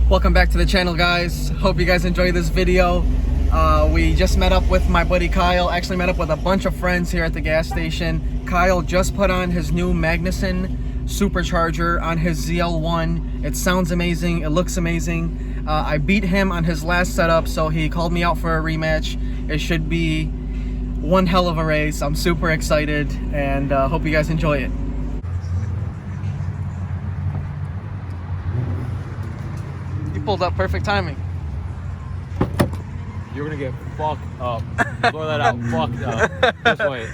Welcome back to the channel, guys. Hope you guys enjoy this video. We just met up with my buddy Kyle. Actually met up with a bunch of friends here at the gas station. Kyle just put on his new Magnuson supercharger on his ZL1. It sounds amazing, it looks amazing. I beat him on his last setup, so he called me out for a rematch. It should be one hell of a race. I'm super excited, and hope you guys enjoy it. You pulled up perfect timing. You're gonna get fucked up. Blow that out. Fucked up. Just wait.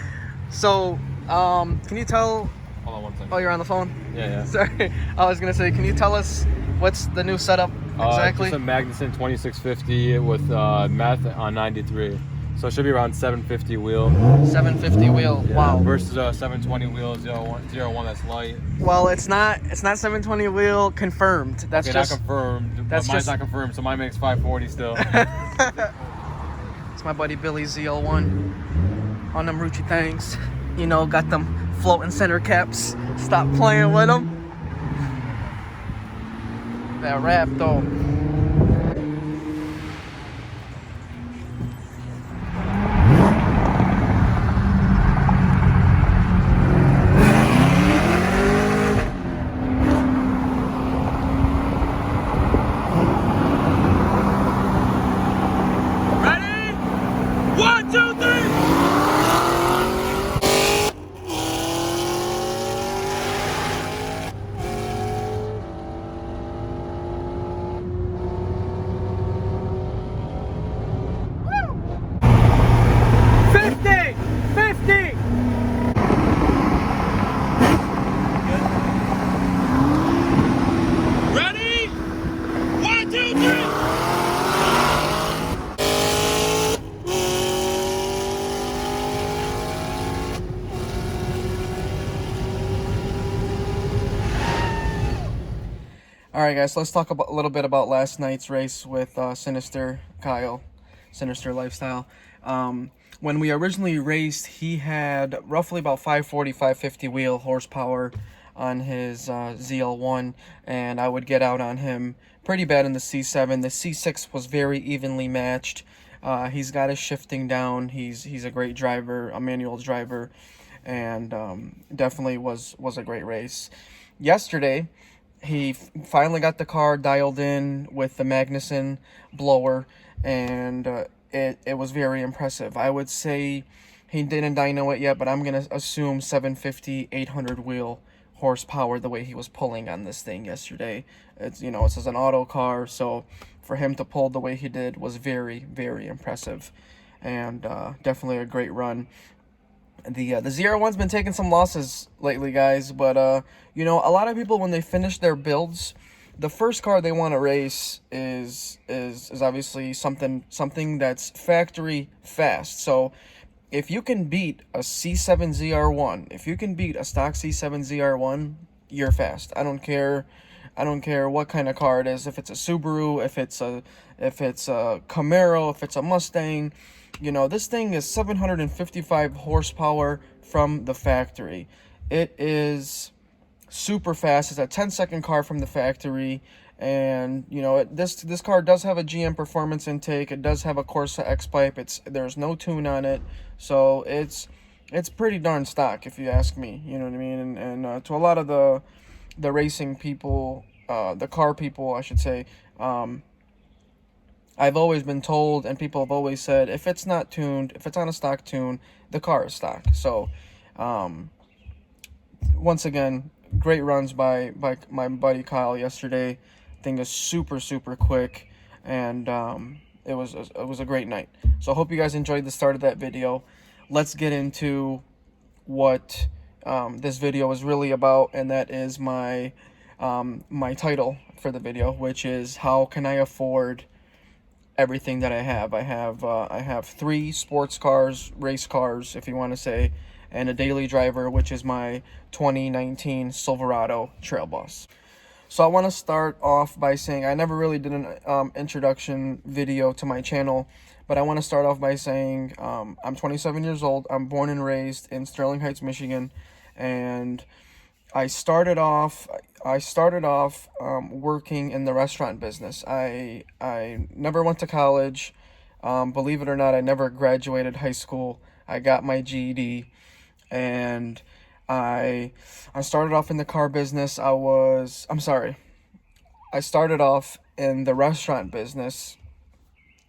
So, can you tell? Hold on one second. Oh, you're on the phone? Yeah. Sorry. I was gonna say, can you tell us what's the new setup exactly? Just a Magnuson 2650 with meth on 93. So it should be around 750 wheel. 750 wheel. Yeah, wow. Versus a 720 wheel 01 that's light. Well, it's not 720 wheel confirmed. That's okay, just not confirmed. That's mine's just not confirmed, so mine makes 540 still. It's my buddy Billy's ZL1 on them Rucci things. You know, got them floating center caps. Stop playing with them. That rap though. Alright guys, let's talk a little bit about last night's race with Sinister Kyle, Sinister Lifestyle. When we originally raced, he had roughly about 540, 550 wheel horsepower on his ZL1, and I would get out on him pretty bad in the C7. The C6 was very evenly matched. He's got his shifting down. He's a great driver, a manual driver, and definitely was a great race. Yesterday, he finally got the car dialed in with the Magnuson blower, and it was very impressive. I would say he didn't dyno it yet, but I'm going to assume 750, 800 wheel horsepower the way he was pulling on this thing yesterday. It's, you know, it's an auto car, so for him to pull the way he did was very, very impressive, and definitely a great run. The ZR1's been taking some losses lately, guys, but you know, a lot of people, when they finish their builds, the first car they want to race is obviously something that's factory fast. So if you can beat a C7 ZR1, if you can beat a stock C7 ZR1, you're fast. I don't care what kind of car it is. If it's a Subaru, if it's a Camaro, if it's a Mustang. You know, this thing is 755 horsepower from the factory. It is super fast. It's a 10-second car from the factory, and you know, this car does have a GM performance intake. It does have a Corsa X pipe. There's no tune on it, so it's pretty darn stock, if you ask me. You know what I mean? And to a lot of the racing people, the car people, I should say. I've always been told, and people have always said, if it's not tuned, if it's on a stock tune, the car is stock. So, once again, great runs by my buddy Kyle yesterday. Thing is super quick, and it was a great night. So I hope you guys enjoyed the start of that video. Let's get into what this video is really about, and that is my my title for the video, which is how can I afford everything that I have. I have 3 sports cars, race cars, if you want to say, and a daily driver, which is my 2019 Silverado Trail Boss. So I want to start off by saying I never really did an introduction video to my channel, but I want to start off by saying I'm 27 years old. I'm born and raised in Sterling Heights, Michigan, and I started off working in the restaurant business. I never went to college. Believe it or not, I never graduated high school. I got my GED, and I I started off in the car business. I'm sorry. I started off in the restaurant business,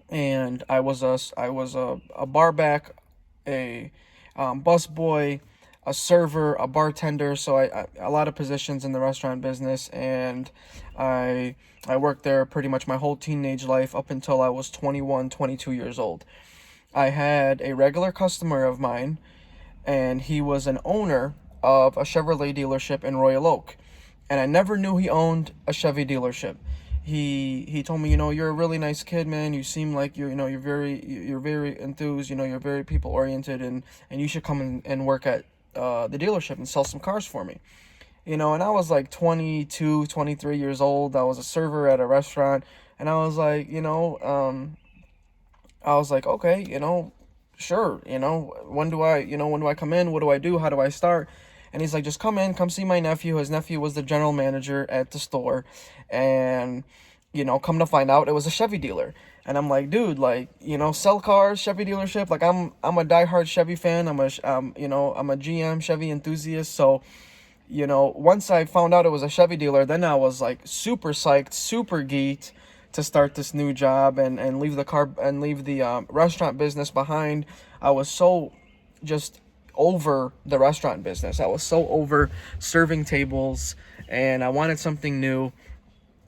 and I was a bar back, a bus boy, a server, a bartender. So I a lot of positions in the restaurant business, and I I worked there pretty much my whole teenage life up until I was 21, 22 years old. I had a regular customer of mine, and he was an owner of a Chevrolet dealership in Royal Oak, and I never knew he owned a Chevy dealership. He told me, you're a really nice kid, man. You seem like you're very enthused. You're very people oriented, and you should come and work at the dealership and sell some cars for me. And I was like 22, 23 years old. I was a server at a restaurant, and I was like, okay, sure. When do I come in? What do I do? How do I start? And he's like, just come in, come see my nephew. His nephew was the general manager at the store, and come to find out, it was a Chevy dealer. And I'm like, dude, like, sell cars, Chevy dealership. Like, I'm a diehard Chevy fan. I'm a GM Chevy enthusiast. So, once I found out it was a Chevy dealer, then I was like super psyched, super geeked to start this new job, and leave the restaurant business behind. I was so just over the restaurant business. I was so over serving tables, and I wanted something new.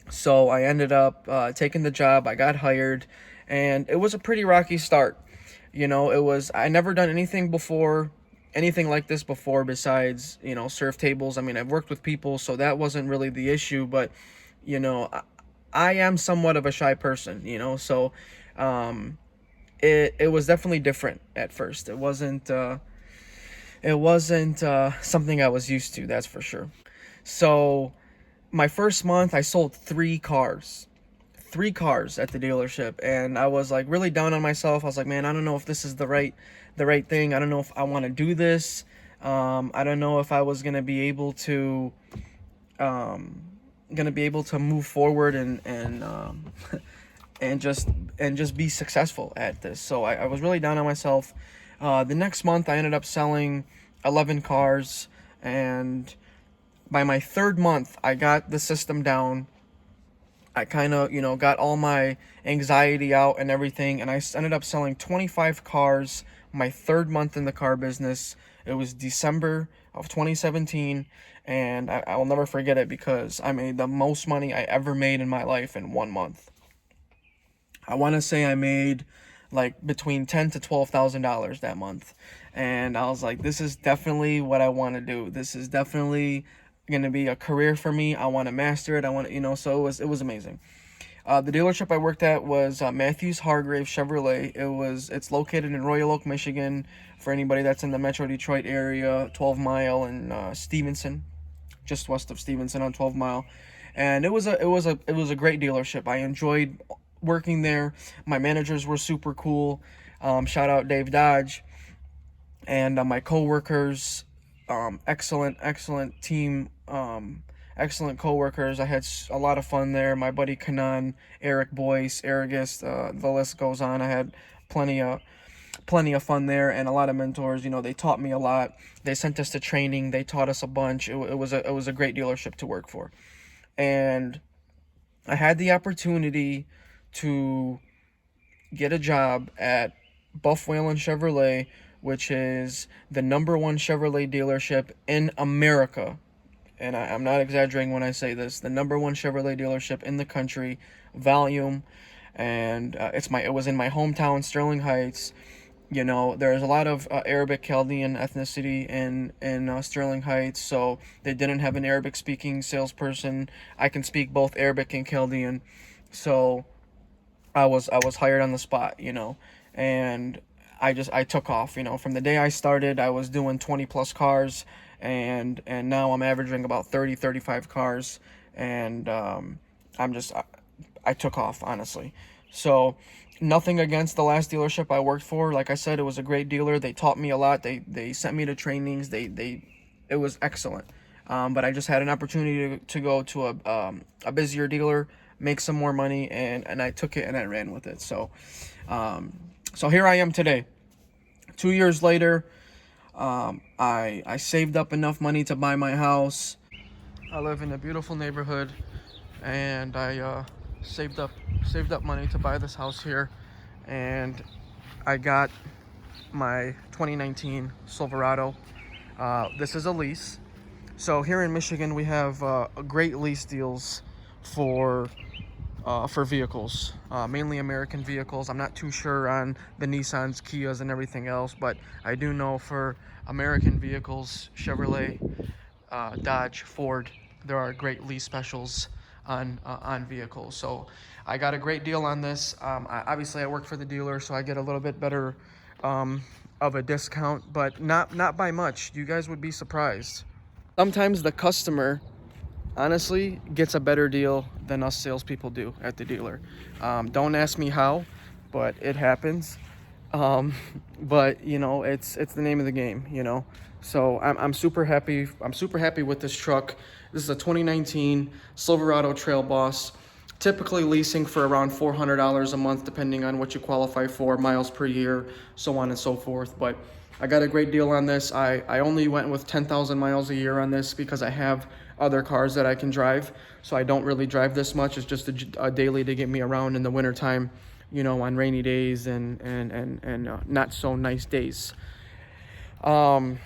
So I ended up taking the job. I got hired, and it was a pretty rocky start. I never done anything like this before, besides, serve tables. I mean, I've worked with people, so that wasn't really the issue, but, you know, I, I am somewhat of a shy person, so it was definitely different at first. It wasn't something I was used to, that's for sure. So my first month, I sold three cars at the dealership, and I was like really down on myself. I was like, man, I don't know if this is the right thing. I don't know if I want to do this. I don't know if I was gonna be able to move forward and and just be successful at this. So I was really down on myself. The next month, I ended up selling 11 cars, and by my third month, I got the system down. I kind of, got all my anxiety out and everything, and I ended up selling 25 cars my third month in the car business. It was December of 2017, and I will never forget it because I made the most money I ever made in my life in 1 month. I want to say I made like between ten to $12,000 that month, and I was like, this is definitely what I want to do. This is definitely gonna be a career for me. I want to master it. I want to, So it was amazing. The dealership I worked at was Matthews Hargrave Chevrolet. It's located in Royal Oak, Michigan. For anybody that's in the Metro Detroit area, 12 Mile and Stevenson, just west of Stevenson on 12 Mile. And it was a great dealership. I enjoyed working there. My managers were super cool. Shout out Dave Dodge, and my coworkers, excellent team, excellent coworkers. I had a lot of fun there. My buddy Kanan, Eric Boyce, Aragus, the list goes on. I had plenty of fun there, and a lot of mentors. They taught me a lot. They sent us to training. They taught us a bunch. It was a great dealership to work for, and I had the opportunity to get a job at Buff Whalen Chevrolet, which is the number one Chevrolet dealership in America. And I'm not exaggerating when I say this. The number one Chevrolet dealership in the country, volume, and it was in my hometown, Sterling Heights. There's a lot of Arabic Chaldean ethnicity in Sterling Heights, so they didn't have an Arabic speaking salesperson. I can speak both Arabic and Chaldean, so I was hired on the spot, and I took off. From the day I started, I was doing 20 plus cars, and now I'm averaging about 35 cars, and I took off, honestly. So nothing against the last dealership I worked for. Like I said, it was a great dealer. They taught me a lot. They sent me to trainings. It was excellent. But I just had an opportunity to go to a busier dealer, make some more money, and I took it and I ran with it. So here I am today. 2 years later, I saved up enough money to buy my house. I live in a beautiful neighborhood, and I saved up money to buy this house here, and I got my 2019 Silverado. This is a lease. So here in Michigan, we have great lease deals for vehicles, mainly American vehicles. I'm not too sure on the Nissans, Kias, and everything else, but I do know for American vehicles, Chevrolet, Dodge, Ford, there are great lease specials on vehicles. So I got a great deal on this. Obviously, I work for the dealer, so I get a little bit better of a discount, but not by much. You guys would be surprised. Sometimes the customer honestly gets a better deal than us salespeople do at the dealer. Don't ask me how, but it happens. But you know, it's the name of the game, you know. So I'm super happy. I'm super happy with this truck. This is a 2019 Silverado Trail Boss. Typically leasing for around $400 a month, depending on what you qualify for, miles per year, so on and so forth. But I got a great deal on this. I only went with 10,000 miles a year on this because I have other cars that I can drive. So I don't really drive this much. It's just a daily to get me around in the wintertime, you know, on rainy days and not so nice days. I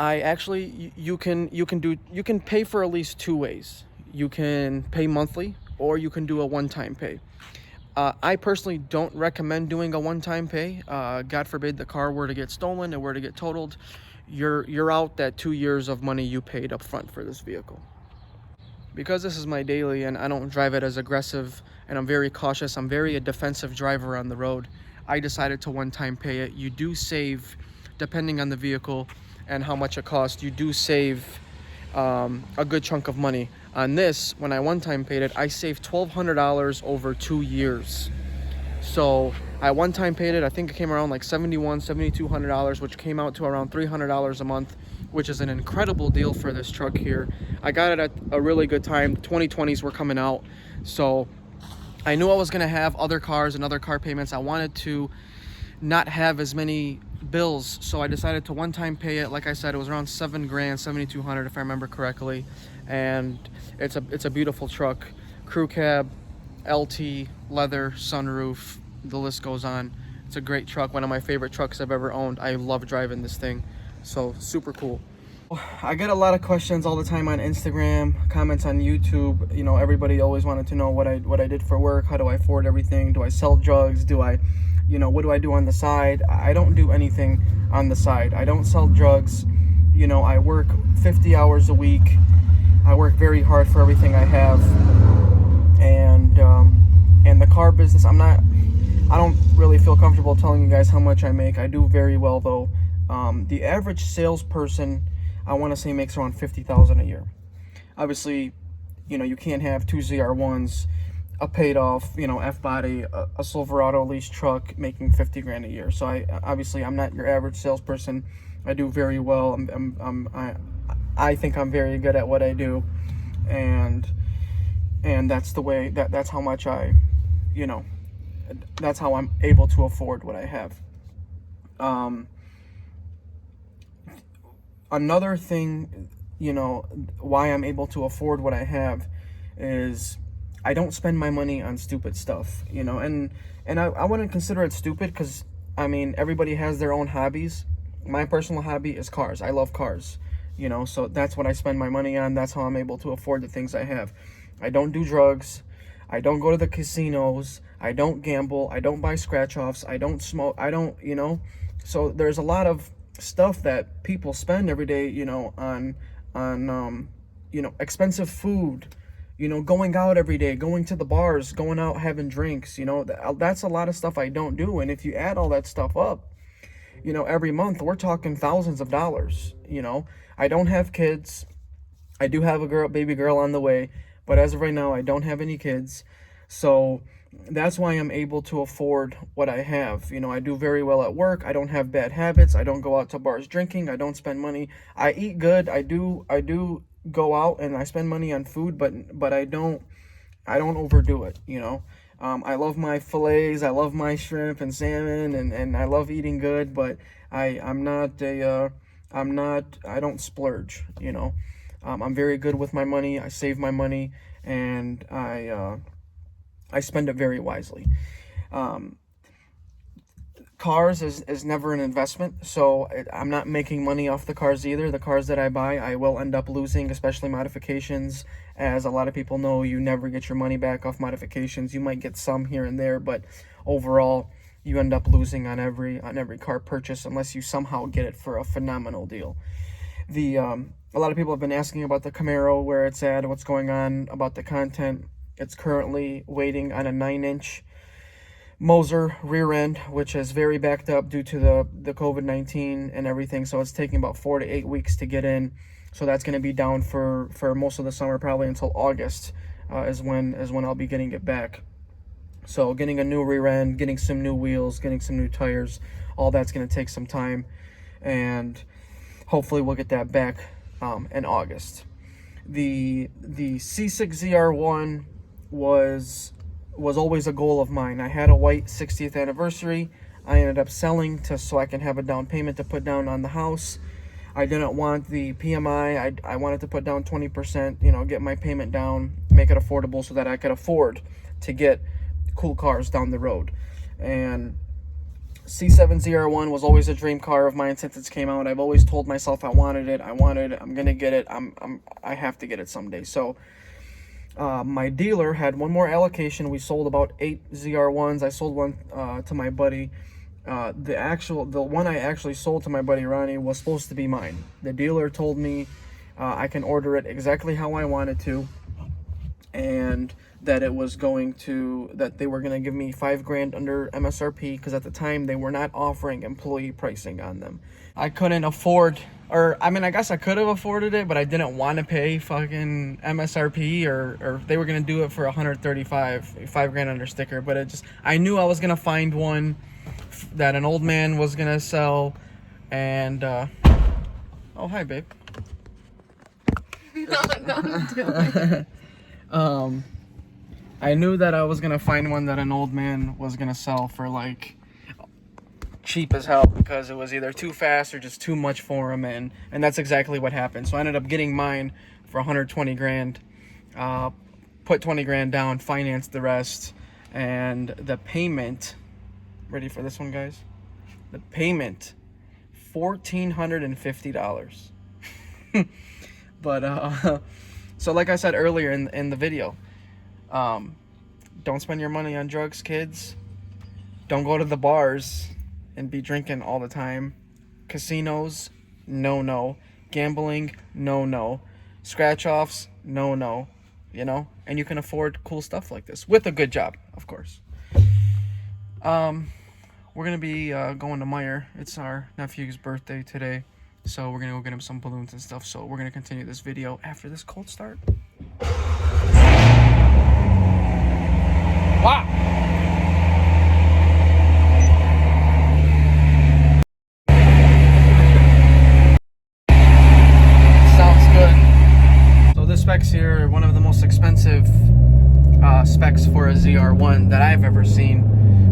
actually, you can pay for a lease two ways. You can pay monthly, or you can do a one-time pay. I personally don't recommend doing a one-time pay. God forbid the car were to get stolen or were to get totaled, you're out that 2 years of money you paid up front for this vehicle. Because this is my daily and I don't drive it as aggressive and I'm very cautious, I'm very a defensive driver on the road, I decided to one-time pay it. You do save, depending on the vehicle and how much it costs, you do save a good chunk of money. On this, when I one-time paid it, I saved $1,200 over 2 years. So I one-time paid it. I think it came around like $7,200, which came out to around $300 a month, which is an incredible deal for this truck here. I got it at a really good time. 2020s were coming out, so I knew I was gonna have other cars and other car payments. I wanted to not have as many bills, so I decided to one-time pay it. Like I said, it was around $7 grand, $7,200 if I remember correctly, and it's a beautiful truck. Crew cab, LT, leather, sunroof, the list goes on. It's a great truck, one of my favorite trucks I've ever owned. I love driving this thing, so super cool. I get a lot of questions all the time on Instagram, comments on YouTube. You know, everybody always wanted to know what I did for work. How do I afford everything? Do I sell drugs? Do I, you know, what do I do on the side? I don't do anything on the side. I don't sell drugs. You know, I work 50 hours a week. I work very hard for everything I have. And the car business, I don't really feel comfortable telling you guys how much I make. I do very well though. The average salesperson, I want to say, makes around $50,000 a year. Obviously, you know, you can't have two ZR1s, a paid off, you know, F-body, a Silverado lease truck making 50 grand a year. So I'm not your average salesperson. I do very well. I think I'm very good at what I do, and that's the way that's how much that's how I'm able to afford what I have. Another thing, you know, why I'm able to afford what I have is I don't spend my money on stupid stuff, you know, and I wouldn't consider it stupid because, I mean, everybody has their own hobbies. My personal hobby is cars. I love cars, you know, so that's what I spend my money on. That's how I'm able to afford the things I have. I don't do drugs. I don't go to the casinos. I don't gamble. I don't buy scratch-offs. I don't smoke. I don't, you know, so there's a lot of stuff that people spend every day, you know, on you know, expensive food, you know, going out every day, going to the bars, going out having drinks, you know, that's a lot of stuff I don't do. And if you add all that stuff up, you know, every month we're talking thousands of dollars. You know, I don't have kids. I do have a baby girl on the way, but as of right now I don't have any kids. So that's why I'm able to afford what I have. You know, I do very well at work. I don't have bad habits. I don't go out to bars drinking. I don't spend money. I eat good. I do go out and I spend money on food, but I don't overdo it, you know. I love my fillets, I love my shrimp and salmon, and I love eating good, but I don't splurge, you know. I'm very good with my money. I save my money, and I spend it very wisely. Cars is never an investment, so I'm not making money off the cars either. The cars that I buy, I will end up losing, especially modifications. As a lot of people know, you never get your money back off modifications. You might get some here and there, but overall, you end up losing on every car purchase unless you somehow get it for a phenomenal deal. A lot of people have been asking about the Camaro, where it's at, what's going on about the content. It's currently waiting on a 9-inch Moser rear end, which is very backed up due to the COVID-19 and everything. So it's taking about 4 to 8 weeks to get in. So that's going to be down for most of the summer, probably until August is when I'll be getting it back. So getting a new rear end, getting some new wheels, getting some new tires, all that's going to take some time, and hopefully we'll get that back in August. The C6 ZR1 was always a goal of mine. I had a white 60th anniversary. I ended up selling so I can have a down payment to put down on the house. I didn't want the PMI. I wanted to put down 20%, you know, get my payment down, make it affordable so that I could afford to get cool cars down the road. And C7 ZR1 was always a dream car of mine since it came out. I've always told myself I wanted it. I'm gonna get it. I have to get it someday. So my dealer had one more allocation. We sold about 8 ZR1s. I sold one to my buddy. The one I actually sold to my buddy Ronnie was supposed to be mine. The dealer told me I can order it exactly how I wanted to, and that they were going to give me $5,000 under MSRP, because at the time they were not offering employee pricing on them. I couldn't afford, or I mean, I guess I could have afforded it, but I didn't want to pay fucking MSRP, or they were going to do it for $135,000 under sticker. But I knew I was going to find one that an old man was going to sell. And oh, hi babe. No, I knew that I was gonna find one that an old man was gonna sell for like cheap as hell, because it was either too fast or just too much for him, and that's exactly what happened. So I ended up getting mine for $120,000, put $20,000 down, financed the rest, and the payment, ready for this one, guys? The payment, $1,450. But so like I said earlier in the video, don't spend your money on drugs, kids. Don't go to the bars and be drinking all the time. Casinos, no. Gambling, no. Scratch offs, no. You know, and you can afford cool stuff like this with a good job, of course. We're gonna be going to Meyer. It's our nephew's birthday today, so we're gonna go get him some balloons and stuff. So we're gonna continue this video after this cold start. Wow. Sounds good. So the specs here are one of the most expensive specs for a ZR1 that I've ever seen.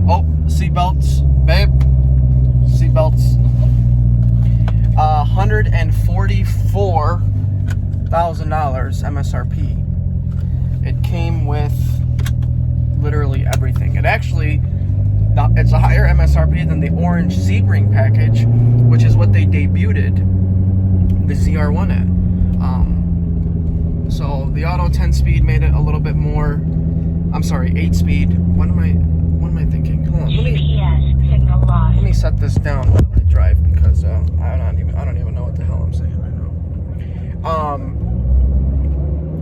Oh, seatbelts, babe. Seatbelts. $144,000 MSRP. It came with literally everything. It's a higher MSRP than the orange Sebring package, which is what they debuted the ZR1 at. So the auto 10-speed made it a little bit more. I'm sorry, 8-speed. What am I thinking? Hold on. GPS signal lost. Let me set this down while I drive, because I don't even know what the hell I'm saying right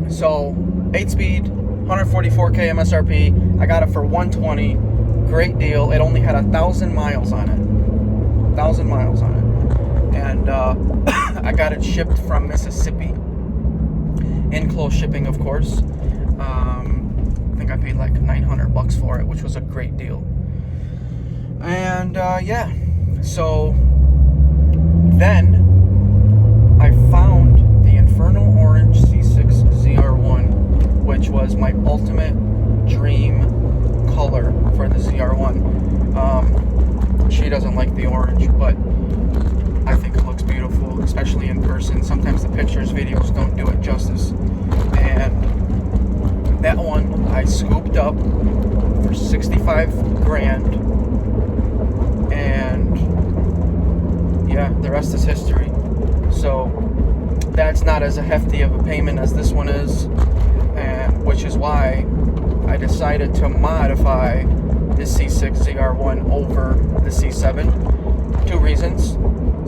now. So 8-speed, 144K MSRP. I got it for $120. Great deal. It only had 1,000 miles on it. 1,000 miles on it. And I got it shipped from Mississippi. Enclosed shipping, of course. I think I paid like $900 for it, which was a great deal. And yeah, so then I found the Infernal Orange C6 ZR1, which was my ultimate dream color for the ZR1. She doesn't like the orange, but I think it looks beautiful, especially in person. Sometimes the pictures, videos don't do it justice. And that one I scooped up for 65 grand. And yeah, the rest is history. So that's not as hefty of a payment as this one is, and which is why I decided to modify this C6 ZR1 over the C7. Two reasons.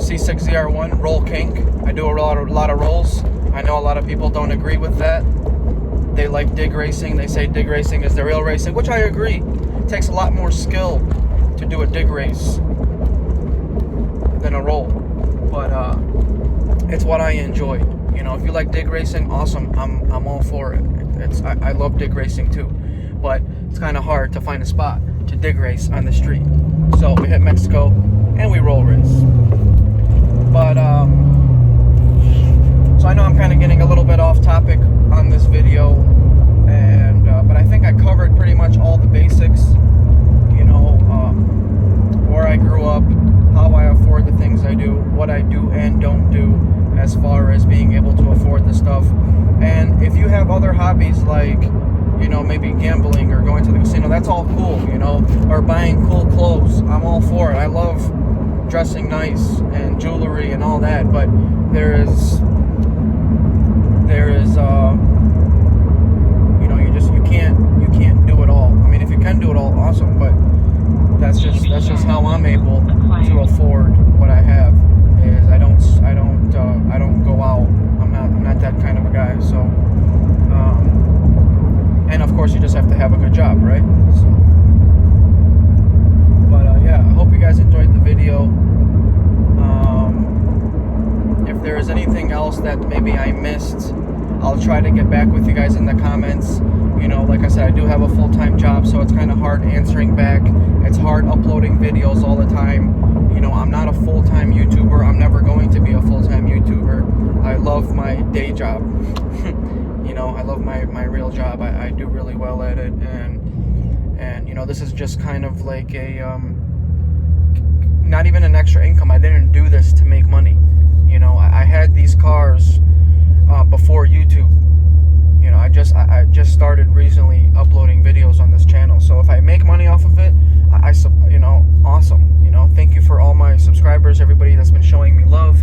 C6 ZR1, roll kink. I do a lot of rolls. I know a lot of people don't agree with that. They like dig racing. They say dig racing is the real racing, which I agree. It takes a lot more skill to do a dig race than a roll. But it's what I enjoy. You know, if you like dig racing, awesome. I'm all for it. I love dig racing too. But it's kind of hard to find a spot to dig race on the street. So we hit Mexico and we roll race. But so I know I'm kind of getting a little bit off topic on this video, and but I think I covered pretty much all the basics. You know, where I grew up, how I afford the things I do, what I do and don't do as far as being able to afford the stuff. And if you have other hobbies like, you know, maybe gambling or going to the casino, that's all cool, you know, or buying cool clothes. I'm all for it. I love dressing nice and jewelry and all that, but there is you know, you can't do it all. I mean, if you can do it all, awesome, but that's just how I'm able to afford what I have. Is I don't go out. I'm not that kind of a guy. So and of course you just have to have a good job, right? So but yeah, I hope you guys enjoyed the video. If there is anything else that maybe I missed, I'll try to get back with you guys in the comments. You know, like I said, I do have a full-time job, so it's kind of hard answering back. It's hard uploading videos all the time. You know, I'm not a full-time YouTuber. I'm never going to be a full-time YouTuber. I love my day job. You know, I love my real job. I do really well at it, and you know, this is just kind of like a not even an extra income. I didn't do this to make money. You know, I had these cars before YouTube. You know, I just started recently uploading videos on this channel. So if I make money off of it, you know, awesome. You know, thank you for all my subscribers, everybody that's been showing me love,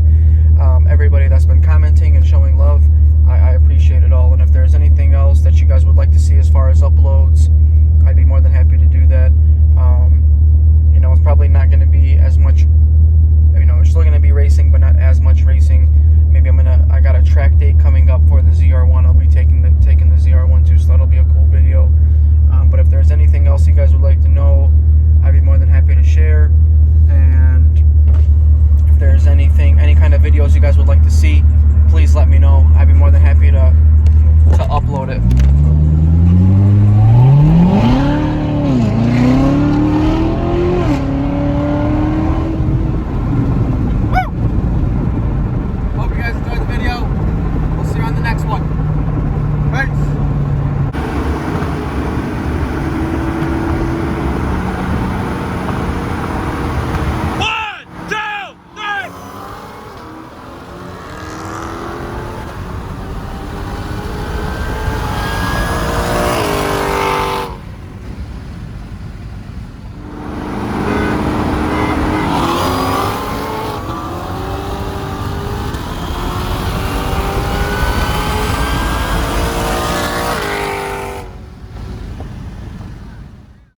everybody that's been commenting and showing love. I appreciate it all. And if there's anything else that you guys would like to see as far as upload